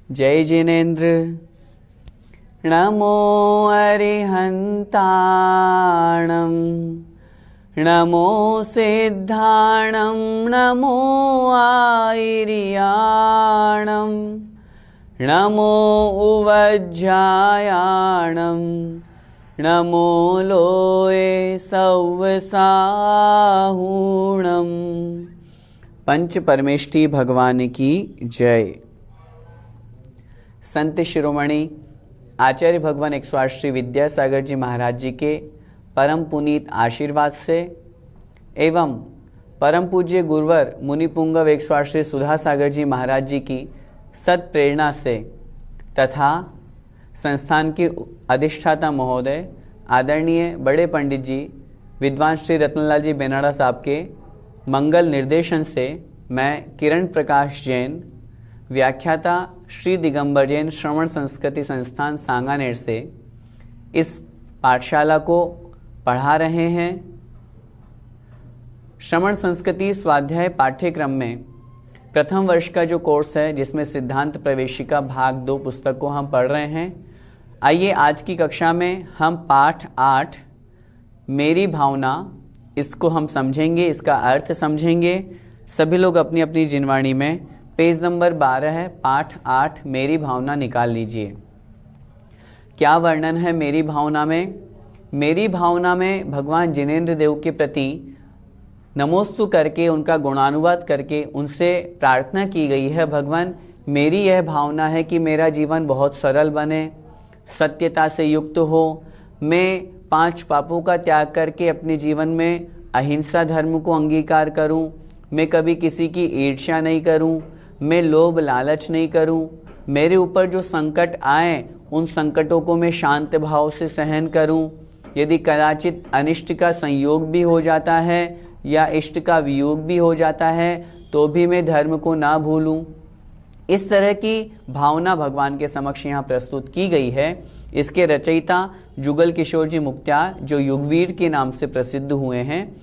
जय जिनेन्द्र। नमो अरिहन्ताणं नमो सिद्धाणं नमो आयर्याणं नमो उवज्जायाणं नमो लोये सव्वसाहूणं। पंच परमेष्ठी भगवान की जय। संत शिरोमणि आचार्य भगवान 108 श्री विद्यासागर जी महाराज जी के परम पुनीत आशीर्वाद से एवं परम पूज्य गुरुवर मुनिपुंगव 108 श्री सुधासागर जी महाराज जी की सत प्रेरणा से तथा संस्थान के अधिष्ठाता महोदय आदरणीय बड़े पंडित जी विद्वान श्री रत्नलाल जी बेनाड़ा साहब के मंगल निर्देशन से मैं किरण प्रकाश जैन व्याख्याता श्री दिगंबर जैन श्रवण संस्कृति संस्थान सांगानेर से इस पाठशाला को पढ़ा रहे हैं। श्रवण संस्कृति स्वाध्याय पाठ्यक्रम में प्रथम वर्ष का जो कोर्स है जिसमें सिद्धांत प्रवेशिका भाग 2 पुस्तक को हम पढ़ रहे हैं। आइए आज की कक्षा में हम पाठ 8 मेरी भावना इसको हम समझेंगे, इसका अर्थ समझेंगे। सभी लोग अपनी अपनी जिनवाणी में पेज नंबर 12 है, पाठ 8 मेरी भावना निकाल लीजिए। क्या वर्णन है मेरी भावना में? मेरी भावना में भगवान जिनेन्द्र देव के प्रति नमोस्तु करके उनका गुणानुवाद करके उनसे प्रार्थना की गई है, भगवान मेरी यह भावना है कि मेरा जीवन बहुत सरल बने, सत्यता से युक्त हो, मैं 5 पापों का त्याग करके अपने जीवन में अहिंसा धर्म को अंगीकार करूं, मैं कभी किसी की ईर्ष्या नहीं करूं, मैं लोभ लालच नहीं करूं, मेरे ऊपर जो संकट आए उन संकटों को मैं शांत भाव से सहन करूं, यदि कदाचित अनिष्ट का संयोग भी हो जाता है या इष्ट का वियोग भी हो जाता है तो भी मैं धर्म को ना भूलूं। इस तरह की भावना भगवान के समक्ष यहाँ प्रस्तुत की गई है। इसके रचयिता जुगल किशोर जी मुक्त्यार जो युगवीर के नाम से प्रसिद्ध हुए हैं,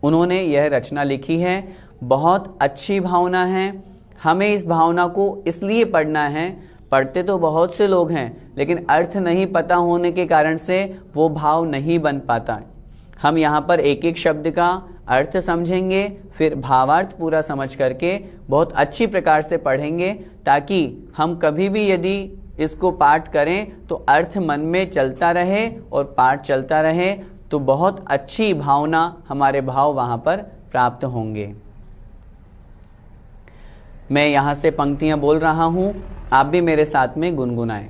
उन्होंने यह रचना लिखी है। बहुत अच्छी भावना है। हमें इस भावना को इसलिए पढ़ना है, पढ़ते तो बहुत से लोग हैं लेकिन अर्थ नहीं पता होने के कारण से वो भाव नहीं बन पाता। हम यहाँ पर एक एक शब्द का अर्थ समझेंगे, फिर भावार्थ पूरा समझ करके बहुत अच्छी प्रकार से पढ़ेंगे ताकि हम कभी भी यदि इसको पाठ करें तो अर्थ मन में चलता रहे और पाठ चलता रहे तो बहुत अच्छी भावना हमारे भाव वहाँ पर प्राप्त होंगे। मैं यहाँ से पंक्तियाँ बोल रहा हूँ, आप भी मेरे साथ में गुनगुनाएं।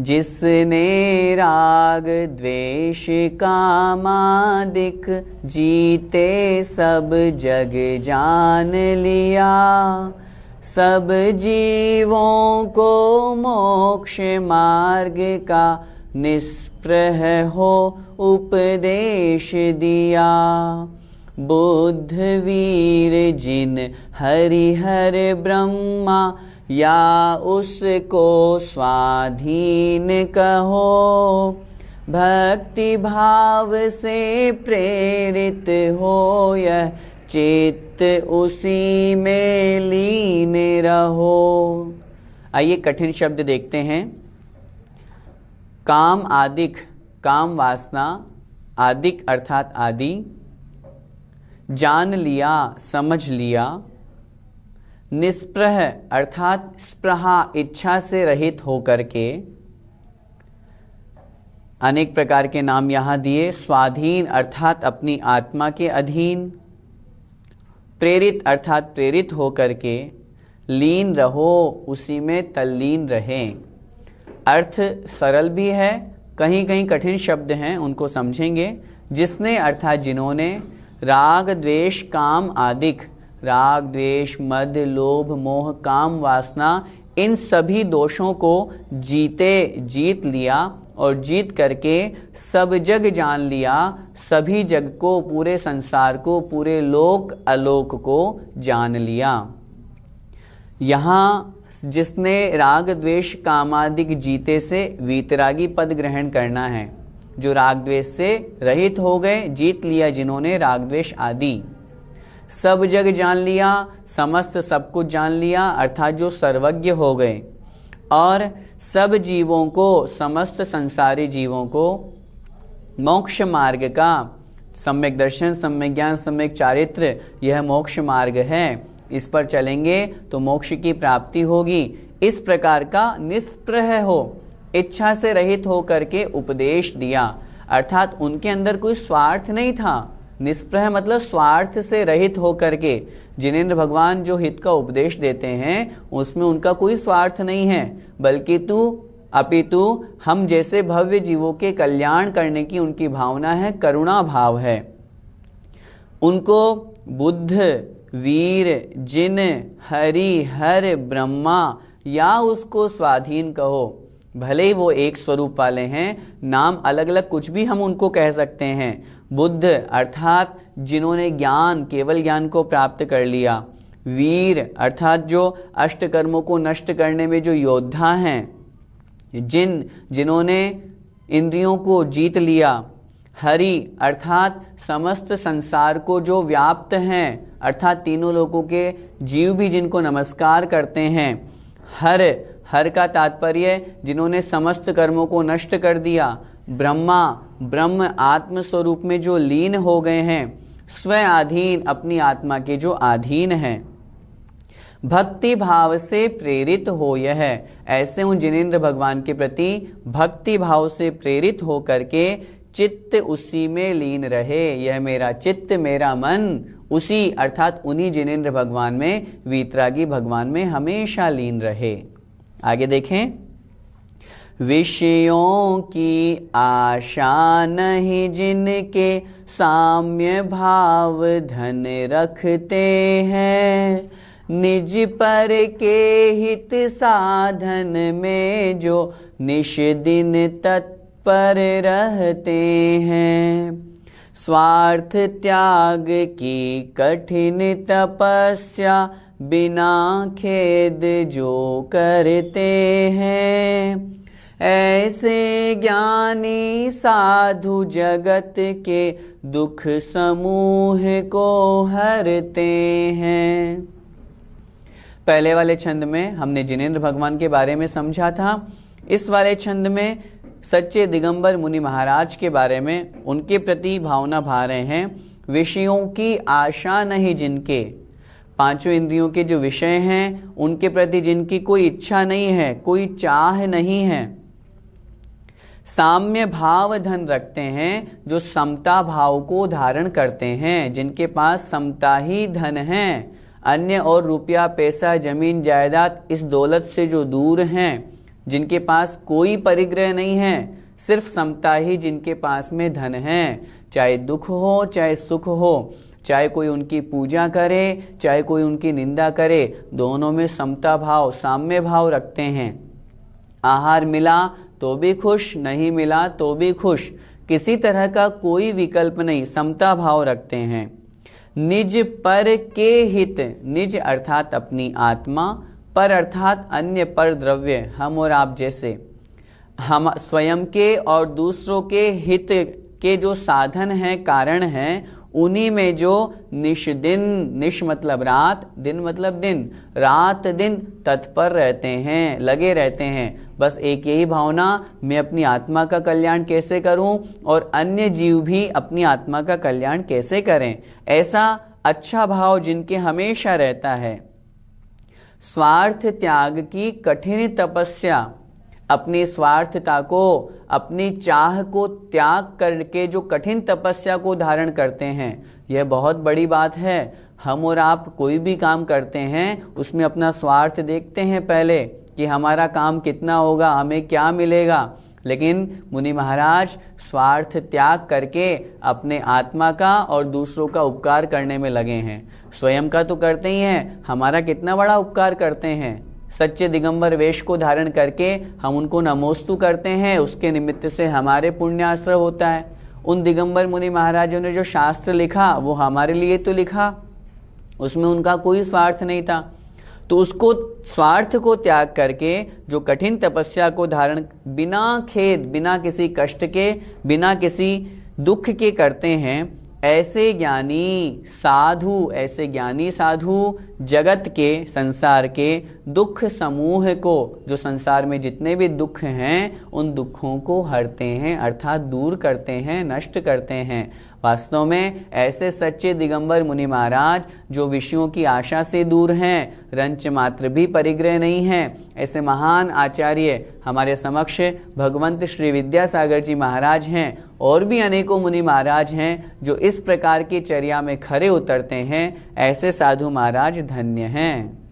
जिसने राग द्वेष कामादिक जीते सब जग जान लिया, सब जीवों को मोक्ष मार्ग का निष्प्रह हो उपदेश दिया। बुद्ध वीर जिन हरिहर ब्रह्मा या उसको स्वाधीन कहो, भक्ति भाव से प्रेरित हो यह चित्त उसी में लीन रहो। आइए कठिन शब्द देखते हैं। काम आदिक, काम वासना, आदिक अर्थात आदि, जान लिया समझ लिया, निष्प्रह अर्थात स्पृहा इच्छा से रहित होकर के, अनेक प्रकार के नाम यहाँ दिए। स्वाधीन अर्थात अपनी आत्मा के अधीन, प्रेरित अर्थात प्रेरित होकर के, लीन रहो उसी में तल्लीन रहें। अर्थ सरल भी है, कहीं कहीं कठिन शब्द हैं, उनको समझेंगे। जिसने अर्थात जिन्होंने राग द्वेष काम आदिक, राग द्वेष मद लोभ मोह काम वासना, इन सभी दोषों को जीत लिया और जीत करके सब जग जान लिया, सभी जग को, पूरे संसार को, पूरे लोक अलोक को जान लिया। यहाँ जिसने राग द्वेष कामादिक जीते से वीतरागी पद ग्रहण करना है, जो राग द्वेष से रहित हो गए, जीत लिया जिन्होंने राग द्वेष आदि, सब जग जान लिया, समस्त सब कुछ जान लिया, अर्थात जो सर्वज्ञ हो गए, और सब जीवों को, समस्त संसारी जीवों को मोक्ष मार्ग का सम्यक दर्शन, सम्यक ज्ञान, सम्यक चारित्र, यह मोक्ष मार्ग है, इस पर चलेंगे तो मोक्ष की प्राप्ति होगी। इस प्रकार का निष्प्रह हो, इच्छा से रहित हो करके उपदेश दिया, अर्थात उनके अंदर कोई स्वार्थ नहीं था। निष्प्रह मतलब स्वार्थ से रहित हो करके जिनेंद्र भगवान जो हित का उपदेश देते हैं उसमें उनका कोई स्वार्थ नहीं है, बल्कि अपितु हम जैसे भव्य जीवों के कल्याण करने की उनकी भावना है, करुणा भाव है। उनको बुद्ध, वीर, जिन, हरि, हर, ब्रह्मा या उसको स्वाधीन कहो, भले ही वो एक स्वरूप वाले हैं, नाम अलग अलग कुछ भी हम उनको कह सकते हैं। बुद्ध अर्थात जिन्होंने ज्ञान, केवल ज्ञान को प्राप्त कर लिया। वीर अर्थात जो अष्ट कर्मों को नष्ट करने में जो योद्धा हैं। जिन्होंने इंद्रियों को जीत लिया। हरि अर्थात समस्त संसार को जो व्याप्त हैं, अर्थात तीनों लोकों के जीव भी जिनको नमस्कार करते हैं। हर का तात्पर्य जिन्होंने समस्त कर्मों को नष्ट कर दिया। ब्रह्म आत्म स्वरूप में जो लीन हो गए हैं, स्वयं अधीन, अपनी आत्मा के जो अधीन हैं। भक्ति भाव से प्रेरित हो, यह ऐसे उन जिनेंद्र भगवान के प्रति भक्ति भाव से प्रेरित हो करके चित्त उसी में लीन रहे। यह मेरा चित्त, मेरा मन उसी अर्थात उन्हीं जिनेंद्र भगवान में, वीतरागी भगवान में हमेशा लीन रहे। आगे देखें, विषयों की आशा नहीं जिनके साम्य भाव धन रखते हैं, निज पर के हित साधन में जो निश दिन तत्पर रहते हैं। स्वार्थ त्याग की कठिन तपस्या बिना खेद जो करते हैं, ऐसे ज्ञानी साधु जगत के दुख समूह को हरते हैं। पहले वाले छंद में हमने जिनेंद्र भगवान के बारे में समझा था। इस वाले छंद में सच्चे दिगंबर मुनि महाराज के बारे में, उनके प्रति भावना भा रहे हैं। विषयों की आशा नहीं जिनके, पांचों इंद्रियों के जो विषय हैं उनके प्रति जिनकी कोई इच्छा नहीं है, कोई चाह नहीं है। साम्य भाव धन रखते हैं, जो समता भाव को धारण करते हैं, जिनके पास समता ही धन है। अन्य और रुपया, पैसा, जमीन, जायदाद, इस दौलत से जो दूर हैं, जिनके पास कोई परिग्रह नहीं है, सिर्फ समता ही जिनके पास में धन है। चाहे दुख हो, चाहे सुख हो, चाहे कोई उनकी पूजा करे, चाहे कोई उनकी निंदा करे, दोनों में समता भाव, साम्य भाव रखते हैं। आहार मिला तो भी खुश, नहीं मिला तो भी खुश, किसी तरह का कोई विकल्प नहीं, समता भाव रखते हैं। निज पर के हित, निज अर्थात अपनी आत्मा, पर अर्थात अन्य पर द्रव्य, हम और आप जैसे, हम स्वयं के और दूसरों के हित के जो साधन हैं, कारण हैं, उन्हीं में जो निश दिन, निश मतलब रात, दिन मतलब दिन, रात दिन तत्पर रहते हैं, लगे रहते हैं। बस एक यही भावना, मैं अपनी आत्मा का कल्याण कैसे करूं और अन्य जीव भी अपनी आत्मा का कल्याण कैसे करें, ऐसा अच्छा भाव जिनके हमेशा रहता है। स्वार्थ त्याग की कठिन तपस्या, अपनी स्वार्थता को, अपनी चाह को त्याग करके जो कठिन तपस्या को धारण करते हैं, यह बहुत बड़ी बात है। हम और आप कोई भी काम करते हैं उसमें अपना स्वार्थ देखते हैं पहले कि हमारा काम कितना होगा, हमें क्या मिलेगा, लेकिन मुनि महाराज स्वार्थ त्याग करके अपने आत्मा का और दूसरों का उपकार करने में लगे हैं। स्वयं का तो करते ही हैं, हमारा कितना बड़ा उपकार करते हैं। सच्चे दिगंबर वेश को धारण करके हम उनको नमोस्तु करते हैं, उसके निमित्त से हमारे पुण्याश्रय होता है। उन दिगंबर मुनि महाराजों ने जो शास्त्र लिखा वो हमारे लिए तो लिखा, उसमें उनका कोई स्वार्थ नहीं था। तो उसको, स्वार्थ को त्याग करके जो कठिन तपस्या को धारण बिना खेद, बिना किसी कष्ट के, बिना किसी दुख के करते हैं, ऐसे ज्ञानी साधु जगत के, संसार के दुख समूह को, जो संसार में जितने भी दुख हैं उन दुखों को हरते हैं, अर्थात दूर करते हैं, नष्ट करते हैं। वास्तव में ऐसे सच्चे दिगंबर मुनि महाराज जो विषयों की आशा से दूर हैं, रंच मात्र भी परिग्रह नहीं हैं, ऐसे महान आचार्य हमारे समक्ष भगवंत श्री विद्यासागर जी महाराज हैं। और भी अनेकों मुनि महाराज हैं जो इस प्रकार की चर्या में खरे उतरते हैं। ऐसे साधु महाराज धन्य हैं।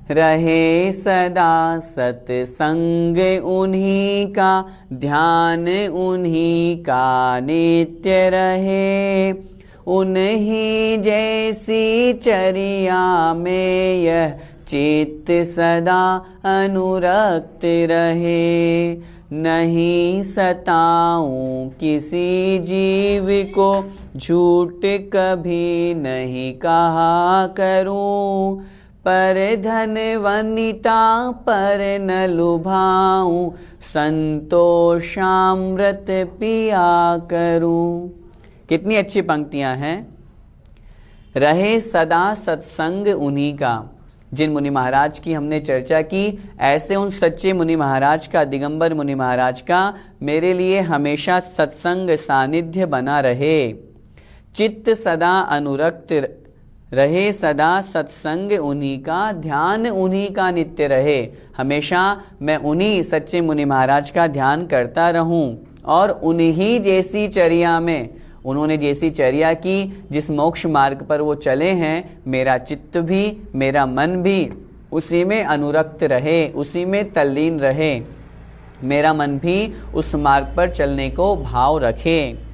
रहे सदा सत्संग उन्हीं का, ध्यान उन्हीं का नित्य रहे, उन्हीं जैसी चर्या में यह चित्त सदा अनुरक्त रहे। नहीं सताऊं किसी जीव को, झूठ कभी नहीं कहा करूं, पर धन वनिता पर न लुभाऊं, संतोषामृत पिया करूं। कितनी अच्छी पंक्तियां हैं। रहे सदा सत्संग उन्हीं का। जिन मुनि महाराज की हमने चर्चा की, ऐसे उन सच्चे मुनि महाराज का, दिगंबर मुनि महाराज का मेरे लिए हमेशा सत्संग सानिध्य बना रहे। चित्त सदा अनुरक्त रहे, सदा सत्संग उन्हीं का, ध्यान उन्हीं का नित्य रहे। हमेशा मैं उन्हीं सच्चे मुनि महाराज का ध्यान करता रहूं और उन्हीं जैसी चर्या में, उन्होंने जैसी चर्या की, जिस मोक्ष मार्ग पर वो चले हैं, मेरा चित्त भी, मेरा मन भी उसी में अनुरक्त रहे, उसी में तल्लीन रहे, मेरा मन भी उस मार्ग पर चलने को भाव रखे।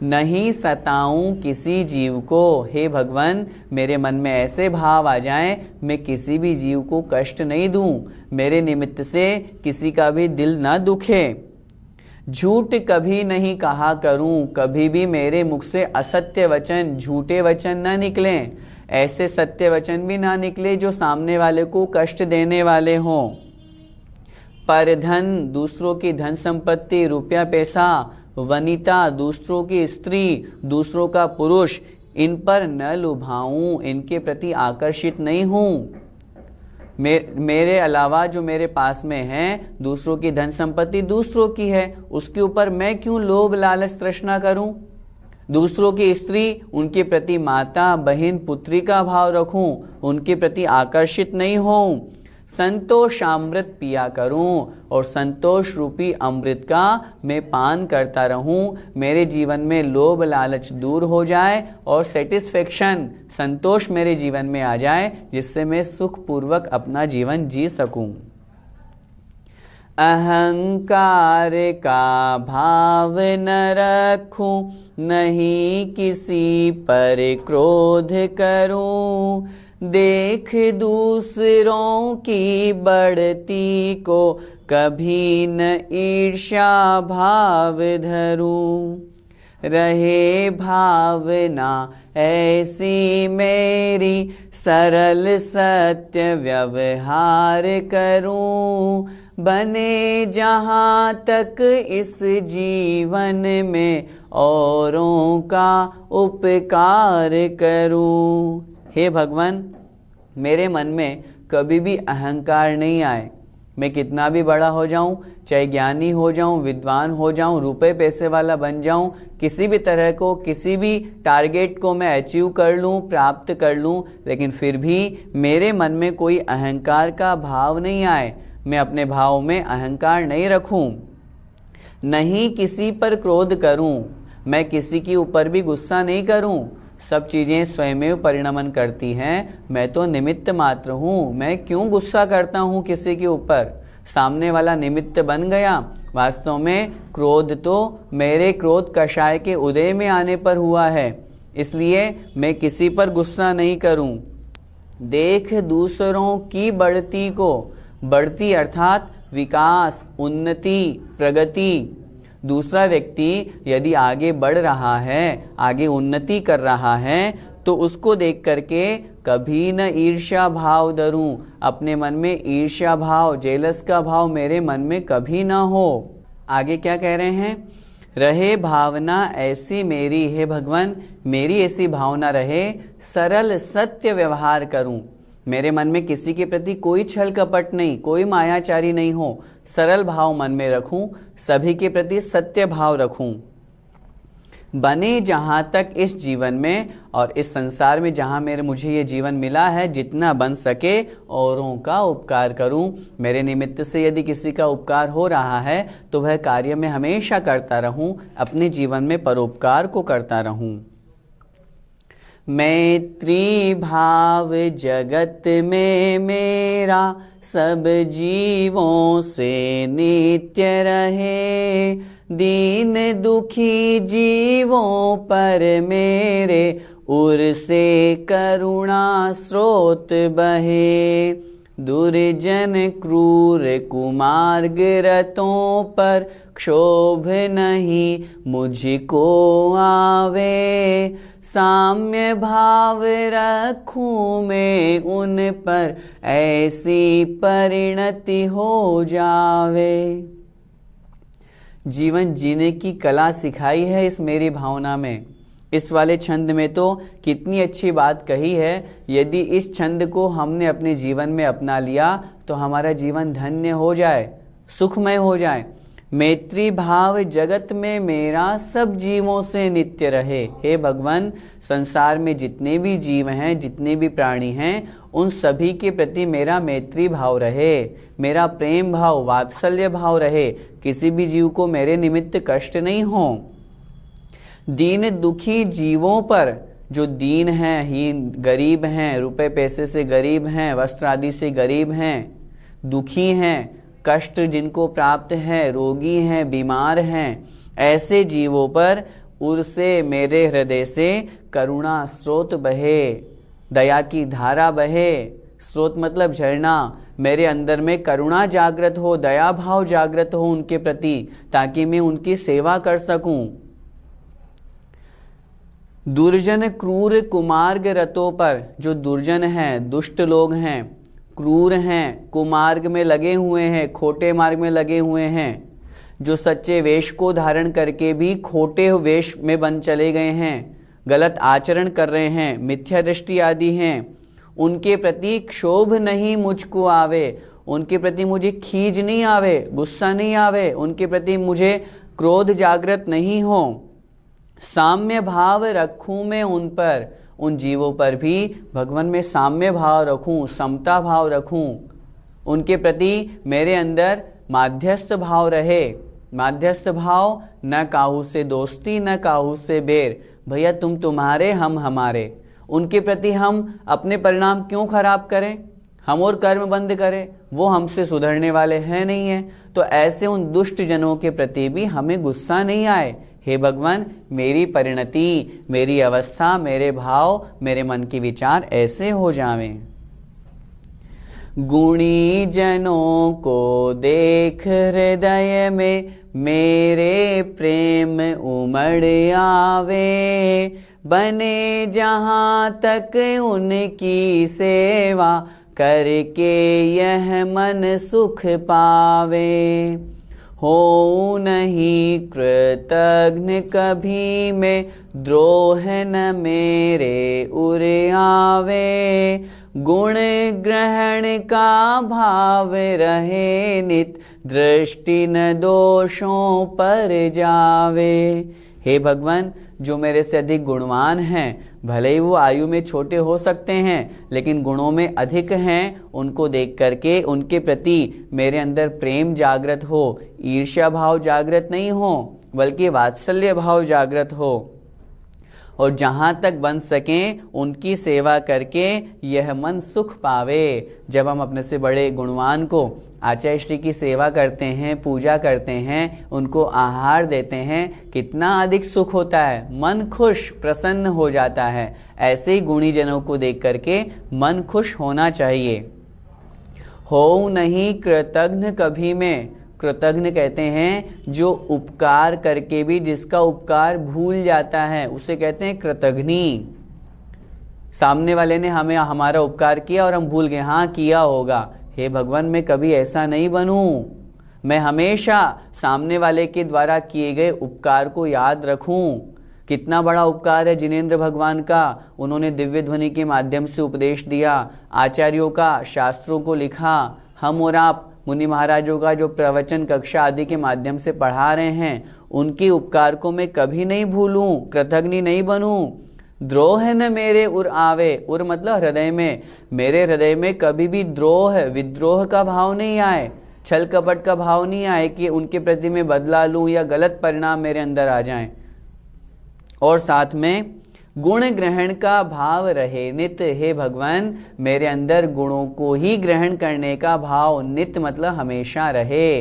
नहीं सताऊं किसी जीव को। हे भगवान, मेरे मन में ऐसे भाव आ जाएं, मैं किसी भी जीव को कष्ट नहीं दूं, मेरे निमित्त से किसी का भी दिल ना दुखे। झूठ कभी नहीं कहा करूं, कभी भी मेरे मुख से असत्य वचन, झूठे वचन ना निकलें। ऐसे सत्य वचन भी ना निकले जो सामने वाले को कष्ट देने वाले हों। पर धन, दूसरों की धन संपत्ति, रुपया पैसा, वनिता, दूसरों की स्त्री, दूसरों का पुरुष, इन पर न लुभाऊं, इनके प्रति आकर्षित नहीं हूं। मेरे अलावा जो मेरे पास में है, दूसरों की धन संपत्ति दूसरों की है, उसके ऊपर मैं क्यों लोभ लालच तृष्णा करूं। दूसरों की स्त्री, उनके प्रति माता, बहन, पुत्री का भाव रखूं, उनके प्रति आकर्षित नहीं होऊं। संतोषामृत पिया करूं और संतोष रूपी अमृत का मैं पान करता रहूं। मेरे जीवन में लोभ लालच दूर हो जाए और सेटिस्फेक्शन, संतोष मेरे जीवन में आ जाए, जिससे मैं सुखपूर्वक अपना जीवन जी सकूं। अहंकार का भाव न रखूं, नहीं किसी पर क्रोध करूं, देख दूसरों की बढ़ती को कभी न ईर्ष्या भाव धरूं। रहे भावना ऐसी मेरी, सरल सत्य व्यवहार करूं, बने जहां तक इस जीवन में औरों का उपकार करूं। हे भगवान, मेरे मन में कभी भी अहंकार नहीं आए। मैं कितना भी बड़ा हो जाऊं, चाहे ज्ञानी हो जाऊं, विद्वान हो जाऊं, रुपए पैसे वाला बन जाऊं, किसी भी तरह को, किसी भी टारगेट को मैं अचीव कर लूं, प्राप्त कर लूं, लेकिन फिर भी मेरे मन में कोई अहंकार का भाव नहीं आए। मैं अपने भाव में अहंकार नहीं रखूं। नहीं किसी पर क्रोध करूं, मैं किसी के ऊपर भी गुस्सा नहीं करूं। सब चीज़ें स्वयं परिणमन करती हैं, मैं तो निमित्त मात्र हूँ। मैं क्यों गुस्सा करता हूँ किसी के ऊपर, सामने वाला निमित्त बन गया। वास्तव में क्रोध तो मेरे क्रोध कषाय के उदय में आने पर हुआ है, इसलिए मैं किसी पर गुस्सा नहीं करूँ। देख दूसरों की बढ़ती को, बढ़ती अर्थात विकास, उन्नति, प्रगति। दूसरा व्यक्ति यदि आगे बढ़ रहा है, आगे उन्नति कर रहा है, तो उसको देख करके कभी न ईर्ष्या भाव धरूं। अपने मन में ईर्ष्या भाव, जेलस का भाव मेरे मन में कभी ना हो। आगे क्या कह रहे हैं? रहे भावना ऐसी मेरी, हे भगवान मेरी ऐसी भावना रहे, सरल सत्य व्यवहार करूं। मेरे मन में किसी के प्रति कोई छल कपट नहीं, कोई मायाचारी नहीं हो, सरल भाव मन में रखूं, सभी के प्रति सत्य भाव रखूं। बने जहां तक इस जीवन में और इस संसार में जहां मुझे ये जीवन मिला है, जितना बन सके औरों का उपकार करूं। मेरे निमित्त से यदि किसी का उपकार हो रहा है तो वह कार्य में हमेशा करता रहूं, अपने जीवन में परोपकार को करता रहूं। मैत्री भाव जगत में मेरा, सब जीवों से नित्य रहे। दीन दुखी जीवों पर मेरे, उर से करुणा स्रोत बहे। दुर्जन क्रूर कुमार्ग रतों पर, क्षोभ नहीं मुझको आवे। साम्य भाव रखूं मैं उन पर, ऐसी परिणति हो जावे। जीवन जीने की कला सिखाई है इस मेरी भावना में। इस वाले छंद में तो कितनी अच्छी बात कही है। यदि इस छंद को हमने अपने जीवन में अपना लिया तो हमारा जीवन धन्य हो जाए, सुखमय हो जाए। मैत्री भाव जगत में मेरा, सब जीवों से नित्य रहे। हे भगवान, संसार में जितने भी जीव हैं, जितने भी प्राणी हैं, उन सभी के प्रति मेरा मैत्री भाव रहे, मेरा प्रेम भाव, वात्सल्य भाव रहे। किसी भी जीव को मेरे निमित्त कष्ट नहीं हो। दीन दुखी जीवों पर, जो दीन हैं, हीन गरीब हैं, रुपए पैसे से गरीब हैं, वस्त्र आदि से गरीब हैं, दुखी हैं, कष्ट जिनको प्राप्त है, रोगी हैं, बीमार हैं, ऐसे जीवों पर उनसे मेरे हृदय से करुणा स्रोत बहे, दया की धारा बहे। स्रोत मतलब झरना। मेरे अंदर में करुणा जागृत हो, दया भाव जागृत हो उनके प्रति, ताकि मैं उनकी सेवा कर सकूं। दुर्जन क्रूर कुमार्ग रतों पर, जो दुर्जन हैं, दुष्ट लोग हैं, क्रूर हैं, कुमार्ग में लगे हुए हैं, खोटे मार्ग में लगे हुए हैं, जो सच्चे वेश को धारण करके भी खोटे वेश में बन चले गए हैं, गलत आचरण कर रहे हैं, मिथ्या दृष्टि आदि हैं, उनके प्रति क्षोभ नहीं मुझको आवे, उनके प्रति मुझे खीज नहीं आवे, गुस्सा नहीं आवे, उनके प्रति मुझे क्रोध जागृत नहीं हो। साम्य भाव रखूं मैं उन पर, उन जीवों पर भी भगवान में साम्य भाव रखूं, समता भाव रखूं। उनके प्रति मेरे अंदर माध्यस्थ भाव रहे। माध्यस्थ भाव, न काहू से दोस्ती न काहू से बैर, भैया तुम तुम्हारे हम हमारे। उनके प्रति हम अपने परिणाम क्यों खराब करें, हम और कर्म बंद करें, वो हमसे सुधरने वाले हैं नहीं है। तो ऐसे उन दुष्ट जनों के प्रति भी हमें गुस्सा नहीं आए। हे भगवान, मेरी परिणति, मेरी अवस्था, मेरे भाव, मेरे मन के विचार ऐसे हो जावें। गुणी जनों को देख हृदय में मेरे प्रेम उमड़ आवे। बने जहाँ तक उनकी सेवा करके यह मन सुख पावे। हो नहीं कृतघ्न कभी में, द्रोह न मेरे उर आवे। गुण ग्रहण का भाव रहे नित, दृष्टि न दोषों पर जावे। हे भगवान, जो मेरे से अधिक गुणवान हैं, भले ही वो आयु में छोटे हो सकते हैं, लेकिन गुणों में अधिक हैं, उनको देख करके उनके प्रति मेरे अंदर प्रेम जागृत हो, ईर्ष्या भाव जागृत नहीं हो, बल्कि वात्सल्य भाव जागृत हो। और जहाँ तक बन सकें उनकी सेवा करके यह मन सुख पावे। जब हम अपने से बड़े गुणवान को, आचार्य श्री की सेवा करते हैं, पूजा करते हैं, उनको आहार देते हैं, कितना अधिक सुख होता है, मन खुश प्रसन्न हो जाता है। ऐसे ही गुणी जनों को देख करके मन खुश होना चाहिए। हो नहीं कृतघ्न कभी में, कृतघ्न कहते हैं जो उपकार करके भी जिसका उपकार भूल जाता है, उसे कहते हैं कृतघ्नी। सामने वाले ने हमें हमारा उपकार किया और हम भूल गए, हाँ किया होगा। हे भगवान, मैं कभी ऐसा नहीं बनूं, मैं हमेशा सामने वाले के द्वारा किए गए उपकार को याद रखूं। कितना बड़ा उपकार है जिनेंद्र भगवान का, उन्होंने दिव्य ध्वनि के माध्यम से उपदेश दिया, आचार्यों का, शास्त्रों को लिखा, हम और आप मुनि महाराजों का जो प्रवचन कक्षा आदि के माध्यम से पढ़ा रहे हैं, उनके उपकार को मैं कभी नहीं भूलूं, कृतज्ञ नहीं बनूं। द्रोह न मेरे उर आवे, उर मतलब हृदय में, मेरे हृदय में कभी भी द्रोह, विद्रोह का भाव नहीं आए, छल कपट का भाव नहीं आए कि उनके प्रति मैं बदला लूं या गलत परिणाम मेरे अंदर आ जाएं। और साथ में गुण ग्रहण का भाव रहे नित। हे भगवान, मेरे अंदर गुणों को ही ग्रहण करने का भाव नित मतलब हमेशा रहे।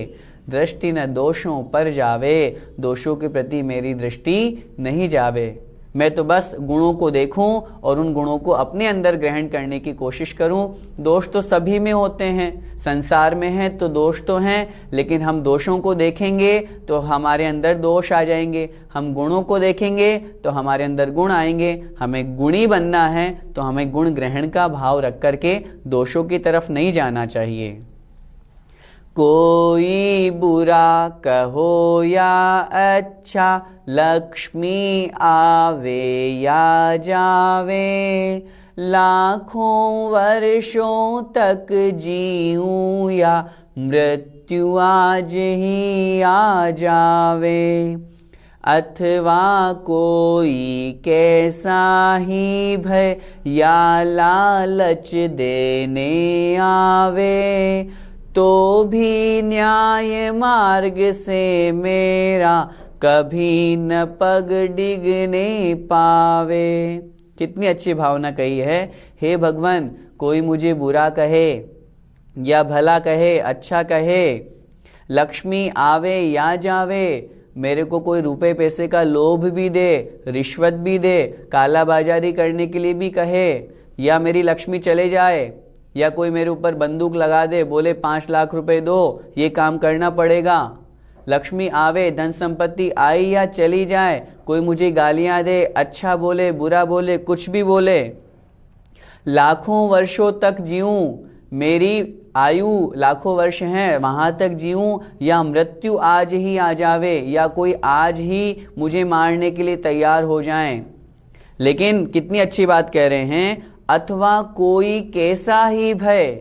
दृष्टि न दोषों पर जावे, दोषों के प्रति मेरी दृष्टि नहीं जावे। मैं तो बस गुणों को देखूं और उन गुणों को अपने अंदर ग्रहण करने की कोशिश करूं। दोष तो सभी में होते हैं, संसार में हैं तो दोष तो हैं, लेकिन हम दोषों को देखेंगे तो हमारे अंदर दोष आ जाएंगे, हम गुणों को देखेंगे तो हमारे अंदर गुण आएंगे। हमें गुणी बनना है तो हमें गुण ग्रहण का भाव रख करके दोषों की तरफ नहीं जाना चाहिए। कोई बुरा कहो या अच्छा, लक्ष्मी आवे या जावे, लाखों वर्षों तक जीऊं या मृत्यु आज ही आ जावे। अथवा कोई कैसा ही भय या लालच देने आवे, तो भी न्याय मार्ग से मेरा कभी न पग डिगने पावे। कितनी अच्छी भावना कही है। हे भगवान, कोई मुझे बुरा कहे या भला कहे, अच्छा कहे, लक्ष्मी आवे या जावे, मेरे को कोई रुपए पैसे का लोभ भी दे, रिश्वत भी दे, काला बाजारी करने के लिए भी कहे, या मेरी लक्ष्मी चले जाए, या कोई मेरे ऊपर बंदूक लगा दे, बोले 5 लाख रुपए दो, ये काम करना पड़ेगा। लक्ष्मी आवे, धन संपत्ति आई या चली जाए, कोई मुझे गालियां दे, अच्छा बोले, बुरा बोले, कुछ भी बोले, लाखों वर्षों तक जीऊं, मेरी आयु लाखों वर्ष हैं, वहां तक जीऊं, या मृत्यु आज ही आ जावे, या कोई आज ही मुझे मारने के लिए तैयार हो जाए। लेकिन कितनी अच्छी बात कह रहे हैं, अथवा कोई कैसा ही भय,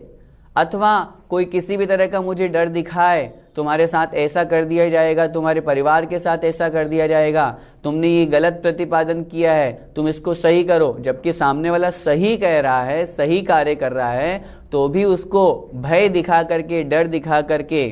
अथवा कोई किसी भी तरह का मुझे डर दिखाए, तुम्हारे साथ ऐसा कर दिया जाएगा, तुम्हारे परिवार के साथ ऐसा कर दिया जाएगा, तुमने ये गलत प्रतिपादन किया है, तुम इसको सही करो, जबकि सामने वाला सही कह रहा है, सही कार्य कर रहा है, तो भी उसको भय दिखा करके, डर दिखा करके,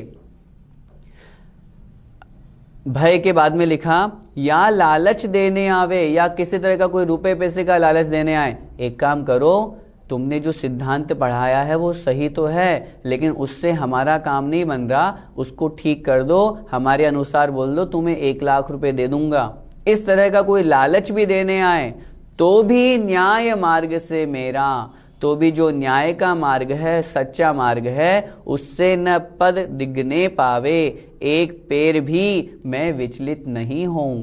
भय के बाद में लिखा या लालच देने आवे, या किसी तरह का कोई रुपए पैसे का लालच देने आए। एक काम करो, तुमने जो सिद्धांत पढ़ाया है वो सही तो है, लेकिन उससे हमारा काम नहीं बन रहा, उसको ठीक कर दो, हमारे अनुसार बोल दो, तुम्हें 1 लाख रुपए दे दूंगा। इस तरह का कोई लालच भी देने आए, तो भी न्याय मार्ग से मेरा, तो भी जो न्याय का मार्ग है, सच्चा मार्ग है, उससे न पद दिगने पावे, एक पैर भी मैं विचलित नहीं हूं।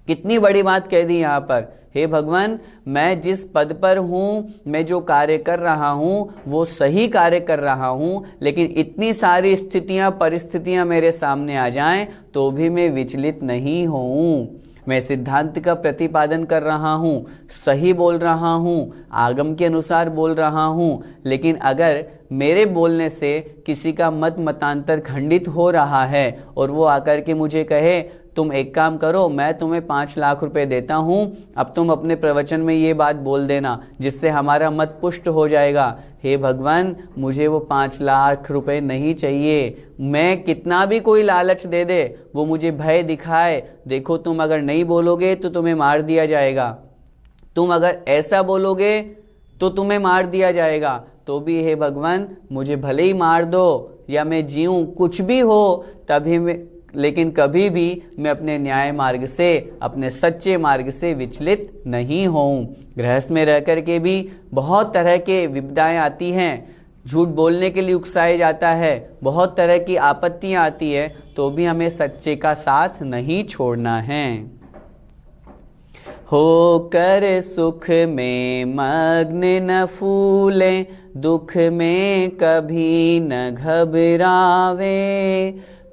कितनी बड़ी बात कह दी यहां पर। हे भगवान, मैं जिस पद पर हूं, मैं जो कार्य कर रहा हूं वो सही कार्य कर रहा हूं, लेकिन इतनी सारी स्थितियां, परिस्थितियां मेरे सामने आ जाएं तो भी मैं विचलित नहीं हूं। मैं सिद्धांत का प्रतिपादन कर रहा हूं, सही बोल रहा हूं, आगम के अनुसार बोल रहा हूं, लेकिन अगर मेरे बोलने से किसी का मत मतांतर खंडित हो रहा है और वो आकर के मुझे कहे तुम एक काम करो, मैं तुम्हें 5 लाख रुपए देता हूं, अब तुम अपने प्रवचन में ये बात बोल देना जिससे हमारा मत पुष्ट हो जाएगा। हे भगवान, मुझे वो 5 लाख रुपए नहीं चाहिए। मैं कितना भी कोई लालच दे दे, वो मुझे भय दिखाए, देखो तुम अगर नहीं बोलोगे तो तुम्हें मार दिया जाएगा, तुम अगर ऐसा बोलोगे तो तुम्हें मार दिया जाएगा, तो भी हे भगवान मुझे भले ही मार दो या मैं जीऊं, कुछ भी हो, तभी मैं, लेकिन कभी भी मैं अपने न्याय मार्ग से, अपने सच्चे मार्ग से विचलित नहीं हूं। गृहस्थ में रह करके भी बहुत तरह के विपदाएं आती हैं, झूठ बोलने के लिए उकसाया जाता है, बहुत तरह की आपत्तियां आती है, तो भी हमें सच्चे का साथ नहीं छोड़ना है। होकर सुख में मग्न न फूले, दुख में कभी न घबरावे,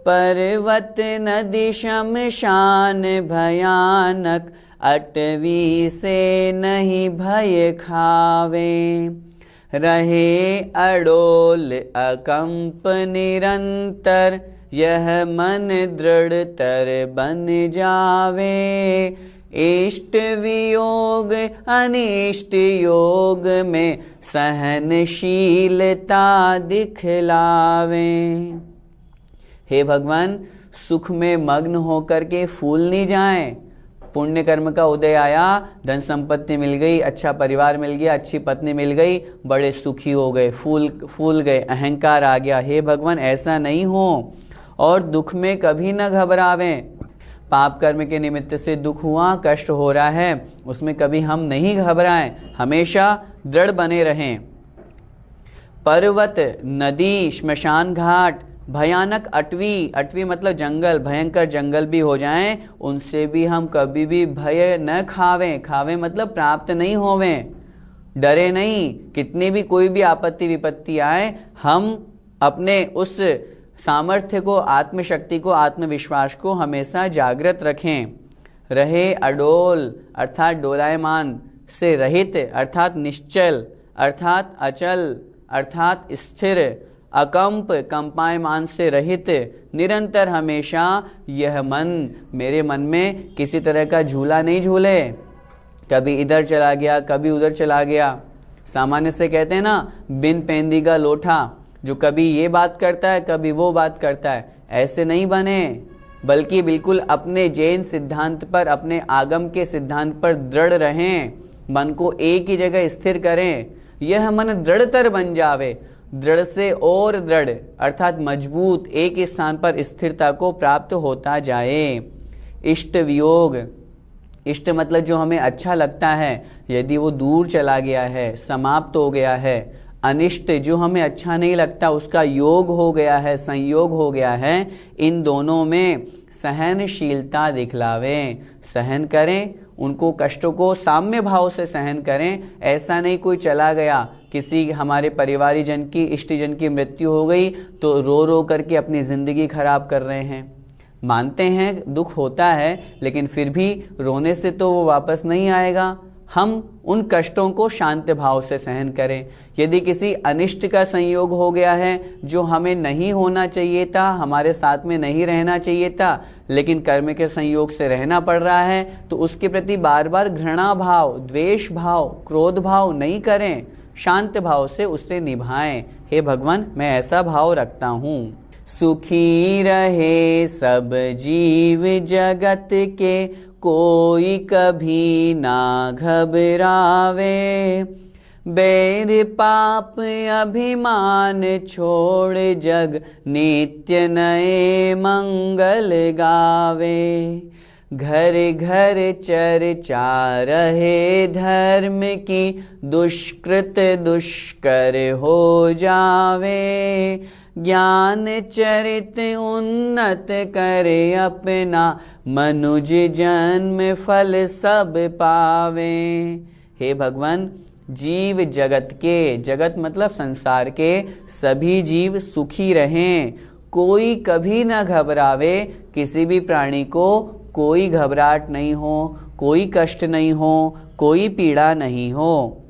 पर्वत नदी शमशान भयानक, अटवी से नहीं भय खावे। रहे अडोल अकंप निरंतर, यह मन दृढ़तर बन जावे। इष्ट वियोग अनिष्ट योग में, सहनशीलता दिखलावे। हे भगवान, सुख में मग्न होकर के फूल नहीं जाएं। पुण्य कर्म का उदय आया, धन संपत्ति मिल गई, अच्छा परिवार मिल गया, अच्छी पत्नी मिल गई, बड़े सुखी हो गए, फूल गए, अहंकार आ गया। हे भगवान, ऐसा नहीं हो। और दुख में कभी न घबरावें। पाप कर्म के निमित्त से दुख हुआ, कष्ट हो रहा है, उसमें कभी हम नहीं घबराएं, हमेशा दृढ़ बने रहें। पर्वत, नदी, श्मशान घाट, भयानक अटवी, अटवी मतलब जंगल, भयंकर जंगल भी हो जाएं, उनसे भी हम कभी भी भय न खावें। खावें मतलब प्राप्त नहीं होवें, डरे नहीं। कितनी भी कोई भी आपत्ति विपत्ति आए, हम अपने उस सामर्थ्य को, आत्मशक्ति को, आत्मविश्वास को हमेशा जागृत रखें। रहे अडोल अर्थात डोलायमान से रहित, अर्थात निश्चल, अर्थात अचल, अर्थात स्थिर, अकंप कंपायमान से रहित, निरंतर हमेशा यह मन, मेरे मन में किसी तरह का झूला नहीं झूले, कभी इधर चला गया कभी उधर चला गया। सामान्य से कहते हैं ना, बिन पेंदी का लोठा, जो कभी ये बात करता है कभी वो बात करता है, ऐसे नहीं बने, बल्कि बिल्कुल अपने जैन सिद्धांत पर, अपने आगम के सिद्धांत पर दृढ़ रहें। मन को एक ही जगह स्थिर करें, यह मन दृढ़तर बन जावे। दृढ़ से और दृढ़ अर्थात मजबूत, एक स्थान पर स्थिरता को प्राप्त होता जाए। इष्ट वियोग, इष्ट मतलब जो हमें अच्छा लगता है, यदि वो दूर चला गया है, समाप्त हो गया है। अनिष्ट जो हमें अच्छा नहीं लगता, उसका योग हो गया है, संयोग हो गया है। इन दोनों में सहनशीलता दिखलावें, सहन करें, उनको कष्टों को साम्य भाव से सहन करें। ऐसा नहीं कोई चला गया, किसी हमारे परिवारीजन की, इष्टजन की मृत्यु हो गई तो रो रो करके अपनी जिंदगी खराब कर रहे हैं। मानते हैं दुख होता है, लेकिन फिर भी रोने से तो वो वापस नहीं आएगा। हम उन कष्टों को शांत भाव से सहन करें। यदि किसी अनिष्ट का संयोग हो गया है, जो हमें नहीं होना चाहिए था, हमारे साथ में नहीं रहना चाहिए था, लेकिन कर्म के संयोग से रहना पड़ रहा है, तो उसके प्रति बार बार घृणा भाव, द्वेष भाव, क्रोध भाव नहीं करें, शांत भाव से उससे निभाएं। हे भगवान, मैं ऐसा भाव रखता हूँ। सुखी रहे सब जीव जगत के, कोई कभी ना घबरावे। बैर पाप अभिमान छोड़, जग नित्य नए मंगल गावे। घर घर चर्चा रहे धर्म की, दुष्कृत दुष्कर हो जावे। ज्ञान चरित उन्नत करे अपना, मनुज जन्म फल सब पावे। हे भगवान, जीव जगत के, जगत मतलब संसार के सभी जीव सुखी रहें, कोई कभी न घबरावे। किसी भी प्राणी को कोई घबराहट नहीं हो, कोई कष्ट नहीं हो, कोई पीड़ा नहीं हो।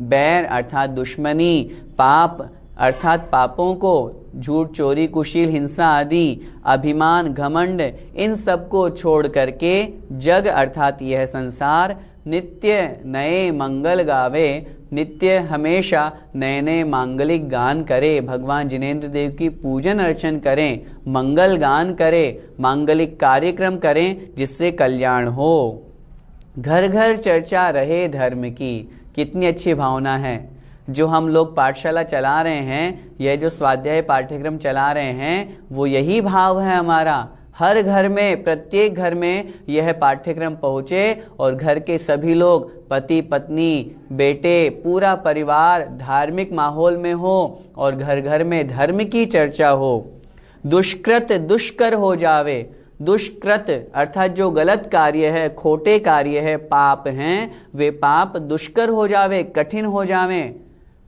बैर अर्थात दुश्मनी, पाप अर्थात पापों को, झूठ चोरी कुशील हिंसा आदि, अभिमान घमंड, इन सब को छोड़ करके जग अर्थात यह संसार नित्य नए मंगल गावे। नित्य हमेशा नए नए मांगलिक गान करे, भगवान जिनेंद्र देव की पूजन अर्चन करें, मंगल गान करें, मांगलिक कार्यक्रम करें, जिससे कल्याण हो। घर घर चर्चा रहे धर्म की, कितनी अच्छी भावना है। जो हम लोग पाठशाला चला रहे हैं, यह जो स्वाध्याय पाठ्यक्रम चला रहे हैं, वो यही भाव है हमारा। हर घर में, प्रत्येक घर में यह पाठ्यक्रम पहुँचे और घर के सभी लोग, पति पत्नी बेटे, पूरा परिवार धार्मिक माहौल में हो और घर घर में धर्म की चर्चा हो। दुष्कृत दुष्कर हो जावे। दुष्कृत अर्थात जो गलत कार्य है, खोटे कार्य है, पाप हैं, वे पाप दुष्कर हो जावे, कठिन हो जावे।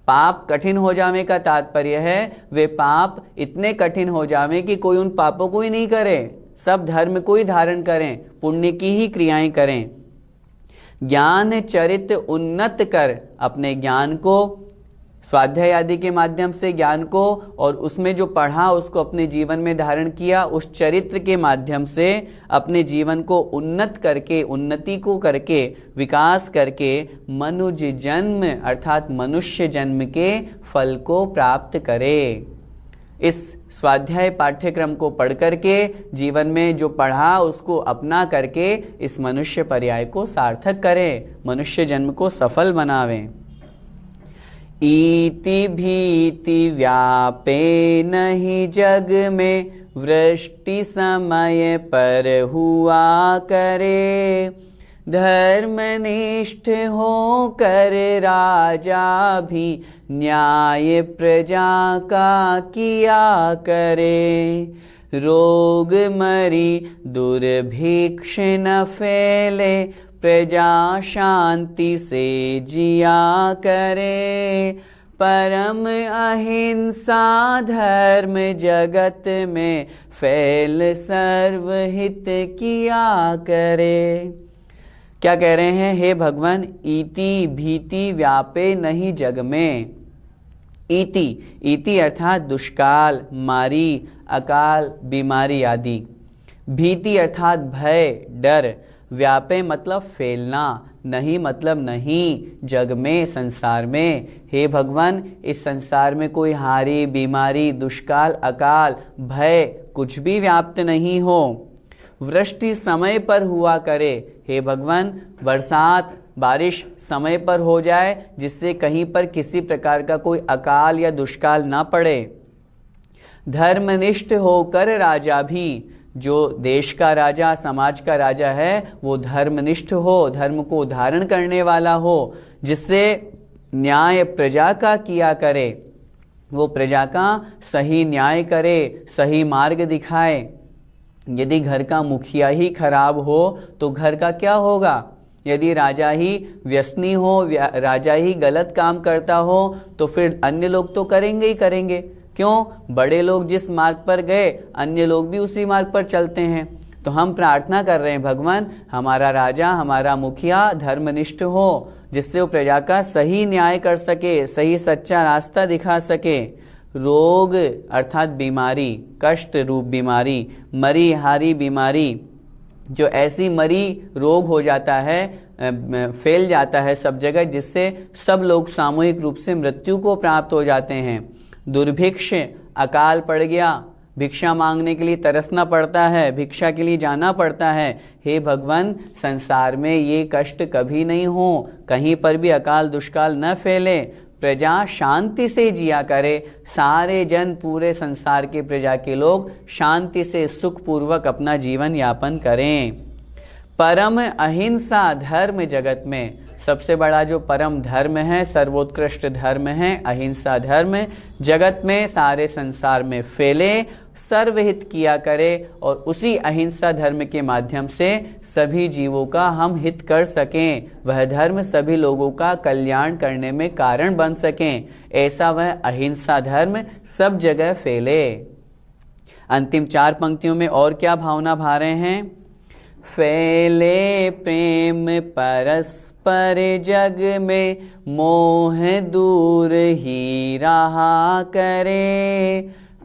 पाप कठिन हो जावे का तात्पर्य है वे पाप इतने कठिन हो जावे कि कोई उन पापों को ही नहीं करे, सब धर्म को ही धारण करें, पुण्य की ही क्रियाएं करें। ज्ञान चरित उन्नत कर, अपने ज्ञान को, स्वाध्याय आदि के माध्यम से ज्ञान को, और उसमें जो पढ़ा उसको अपने जीवन में धारण किया, उस चरित्र के माध्यम से अपने जीवन को उन्नत करके, उन्नति को करके, विकास करके मनुज जन्म अर्थात मनुष्य जन्म के फल को प्राप्त करे। इस स्वाध्याय पाठ्यक्रम को पढ़ करके जीवन में जो पढ़ा उसको अपना करके इस मनुष्य पर्याय को सार्थक करें, मनुष्य जन्म को सफल बनावें। इति भीति व्यापे नहीं जग में, वृष्टि समय पर हुआ करे। धर्मनिष्ठ होकर राजा भी न्याय प्रजा का किया करे। रोग मरी दुर्भिक्ष न फैले, प्रजा शांति से जिया करे। परम अहिंसा धर्म जगत में, फैल सर्वहित किया करे। क्या कह रहे हैं? हे भगवान, इति भीति व्यापे नहीं जग में। इति अर्थात दुष्काल, मारी, अकाल, बीमारी आदि। भीति अर्थात भय, डर। व्यापे मतलब फैलना, नहीं मतलब नहीं, जग में, संसार में। हे भगवान, इस संसार में कोई हारी, बीमारी, दुष्काल, अकाल, भय कुछ भी व्याप्त नहीं हो। वृष्टि समय पर हुआ करे। हे भगवान, बरसात, बारिश समय पर हो जाए, जिससे कहीं पर किसी प्रकार का कोई अकाल या दुष्काल ना पड़े। धर्मनिष्ठ होकर राजा भी, जो देश का राजा, समाज का राजा है, वो धर्मनिष्ठ हो, धर्म को धारण करने वाला हो, जिससे न्याय प्रजा का किया करे, वो प्रजा का सही न्याय करे, सही मार्ग दिखाए। यदि घर का मुखिया ही खराब हो तो घर का क्या होगा? यदि राजा ही व्यसनी हो, राजा ही गलत काम करता हो, तो फिर अन्य लोग तो करेंगे ही करेंगे। क्यों? बड़े लोग जिस मार्ग पर गए, अन्य लोग भी उसी मार्ग पर चलते हैं। तो हम प्रार्थना कर रहे हैं, भगवान हमारा राजा, हमारा मुखिया धर्मनिष्ठ हो, जिससे वो प्रजा का सही न्याय कर सके, सही सच्चा रास्ता दिखा सके। रोग अर्थात बीमारी, कष्ट रूप बीमारी, मरी हारी बीमारी, जो ऐसी मरी रोग हो जाता है, फैल जाता है सब जगह, जिससे सब लोग सामूहिक रूप से मृत्यु को प्राप्त हो जाते हैं। दुर्भिक्ष, अकाल पड़ गया, भिक्षा मांगने के लिए तरसना पड़ता है, भिक्षा के लिए जाना पड़ता है। हे भगवान, संसार में ये कष्ट कभी नहीं हो, कहीं पर भी अकाल दुष्काल न फैले, प्रजा शांति से जिया करे, सारे जन, पूरे संसार के प्रजा के लोग शांति से सुख पूर्वक अपना जीवन यापन करें। परम अहिंसा धर्म जगत में, सबसे बड़ा जो परम धर्म है, सर्वोत्कृष्ट धर्म है, अहिंसा धर्म जगत में, सारे संसार में फैले, सर्वहित किया करे, और उसी अहिंसा धर्म के माध्यम से सभी जीवों का हम हित कर सकें, वह धर्म सभी लोगों का कल्याण करने में कारण बन सकें, ऐसा वह अहिंसा धर्म सब जगह फैले। अंतिम 4 पंक्तियों में और क्या भावना भा रहे हैं? फैले प्रेम परस्पर जग में, मोह दूर ही रहा करे।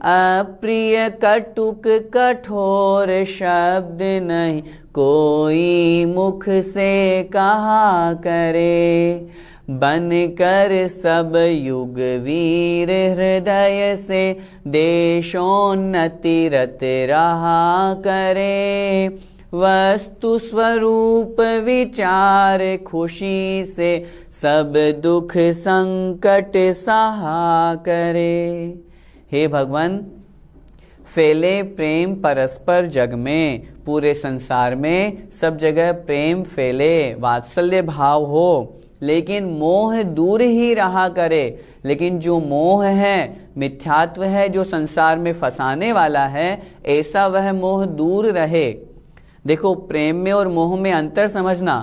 अप्रिय कटुक कठोर शब्द नहीं, कोई मुख से कहा करे। बन कर सब युग वीर हृदय से, देशोन्नति रत रहा करे। वस्तु स्वरूप विचार खुशी से, सब दुख संकट सहा करे। हे भगवान, फैले प्रेम परस्पर जग में, पूरे संसार में सब जगह प्रेम फैले, वात्सल्य भाव हो, लेकिन मोह दूर ही रहा करे। लेकिन जो मोह है, मिथ्यात्व है, जो संसार में फंसाने वाला है, ऐसा वह मोह दूर रहे। देखो, प्रेम में और मोह में अंतर समझना।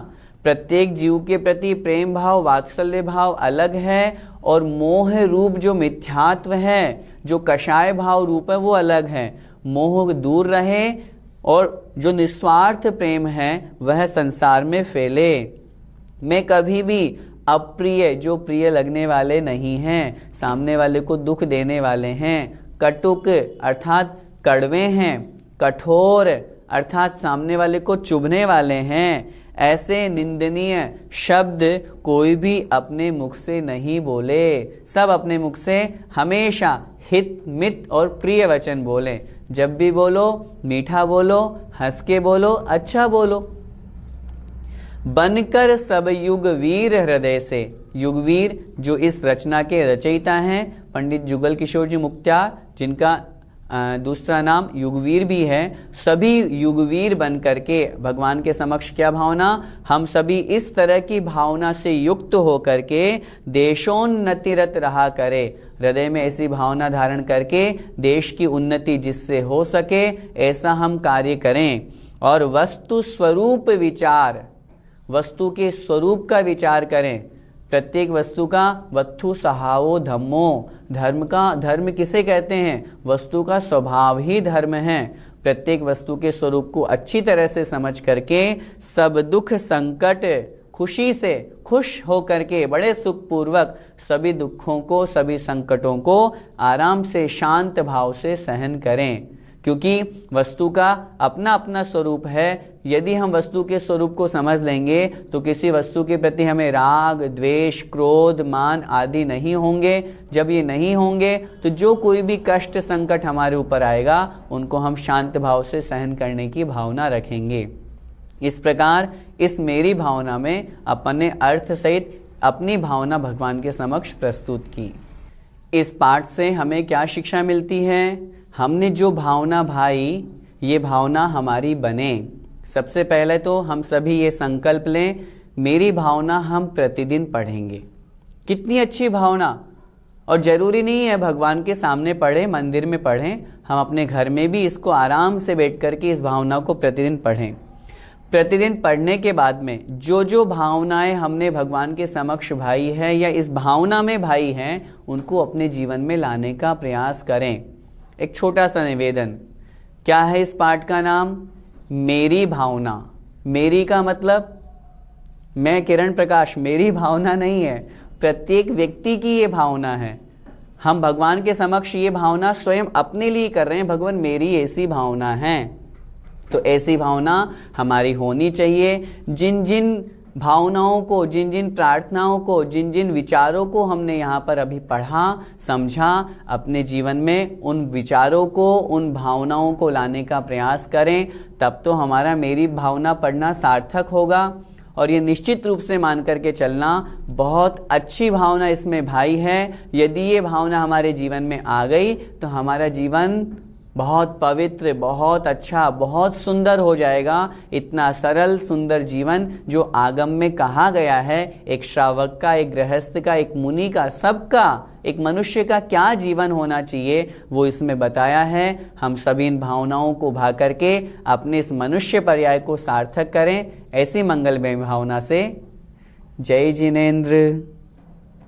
प्रत्येक जीव के प्रति प्रेम भाव, वात्सल्य भाव अलग है, और मोह रूप जो मिथ्यात्व है, जो कषाय भाव रूप है, वो अलग है। मोह दूर रहे और जो निस्वार्थ प्रेम है वह संसार में फैले। मैं कभी भी अप्रिय, जो प्रिय लगने वाले नहीं हैं, सामने वाले को दुख देने वाले हैं, कटुक अर्थात कड़वे हैं, कठोर अर्थात सामने वाले को चुभने वाले हैं, ऐसे निंदनीय शब्द कोई भी अपने मुख से नहीं बोले। सब अपने मुख से हमेशा हित मित और प्रिय वचन बोले। जब भी बोलो मीठा बोलो, हंस के बोलो, अच्छा बोलो। बनकर सब युगवीर हृदय से, युगवीर जो इस रचना के रचयिता हैं पंडित जुगल किशोर जी मुक्त्यार, जिनका दूसरा नाम युगवीर भी है, सभी युगवीर बन करके भगवान के समक्ष क्या भावना, हम सभी इस तरह की भावना से युक्त होकर के देशोन्नतिरत रहा करे। हृदय में ऐसी भावना धारण करके देश की उन्नति जिससे हो सके ऐसा हम कार्य करें। और वस्तु स्वरूप विचार, वस्तु के स्वरूप का विचार करें। प्रत्येक वस्तु का वत्थु सहावो धम्मो, धर्म किसे कहते हैं? वस्तु का स्वभाव ही धर्म है। प्रत्येक वस्तु के स्वरूप को अच्छी तरह से समझ करके सब दुख संकट खुशी से खुश होकर के बड़े सुखपूर्वक सभी दुखों को, सभी संकटों को आराम से शांत भाव से सहन करें, क्योंकि वस्तु का अपना अपना स्वरूप है। यदि हम वस्तु के स्वरूप को समझ लेंगे तो किसी वस्तु के प्रति हमें राग, द्वेष, क्रोध, मान आदि नहीं होंगे। जब ये नहीं होंगे तो जो कोई भी कष्ट संकट हमारे ऊपर आएगा उनको हम शांत भाव से सहन करने की भावना रखेंगे। इस प्रकार इस मेरी भावना में अपने अर्थ सहित अपनी भावना भगवान के समक्ष प्रस्तुत की। इस पाठ से हमें क्या शिक्षा मिलती है? हमने जो भावना भाई, ये भावना हमारी बने। सबसे पहले तो हम सभी ये संकल्प लें, मेरी भावना हम प्रतिदिन पढ़ेंगे। कितनी अच्छी भावना! और जरूरी नहीं है भगवान के सामने पढ़ें, मंदिर में पढ़ें, हम अपने घर में भी इसको आराम से बैठ करके इस भावना को प्रतिदिन पढ़ें। प्रतिदिन पढ़ने के बाद में जो जो भावनाएं हमने भगवान के समक्ष भाई है या इस भावना में भाई हैं, उनको अपने जीवन में लाने का प्रयास करें। एक छोटा सा निवेदन, क्या है इस पाठ का नाम? मेरी भावना। मेरी का मतलब मैं किरण प्रकाश, मेरी भावना नहीं है, प्रत्येक व्यक्ति की ये भावना है। हम भगवान के समक्ष ये भावना स्वयं अपने लिए कर रहे हैं, भगवान मेरी ऐसी भावना है। तो ऐसी भावना हमारी होनी चाहिए। जिन जिन भावनाओं को, जिन जिन प्रार्थनाओं को, जिन जिन विचारों को हमने यहाँ पर अभी पढ़ा समझा, अपने जीवन में उन विचारों को, उन भावनाओं को लाने का प्रयास करें। तब तो हमारा मेरी भावना पढ़ना सार्थक होगा। और ये निश्चित रूप से मान करके चलना, बहुत अच्छी भावना इसमें भाई है। यदि ये भावना हमारे जीवन में आ गई तो हमारा जीवन बहुत पवित्र, बहुत अच्छा, बहुत सुंदर हो जाएगा। इतना सरल सुंदर जीवन जो आगम में कहा गया है, एक श्रावक का, एक गृहस्थ का, एक मुनि का, सबका, एक मनुष्य का क्या जीवन होना चाहिए वो इसमें बताया है। हम सभी इन भावनाओं को भा करके अपने इस मनुष्य पर्याय को सार्थक करें। ऐसी मंगलमय भावना से जय जिनेंद्र।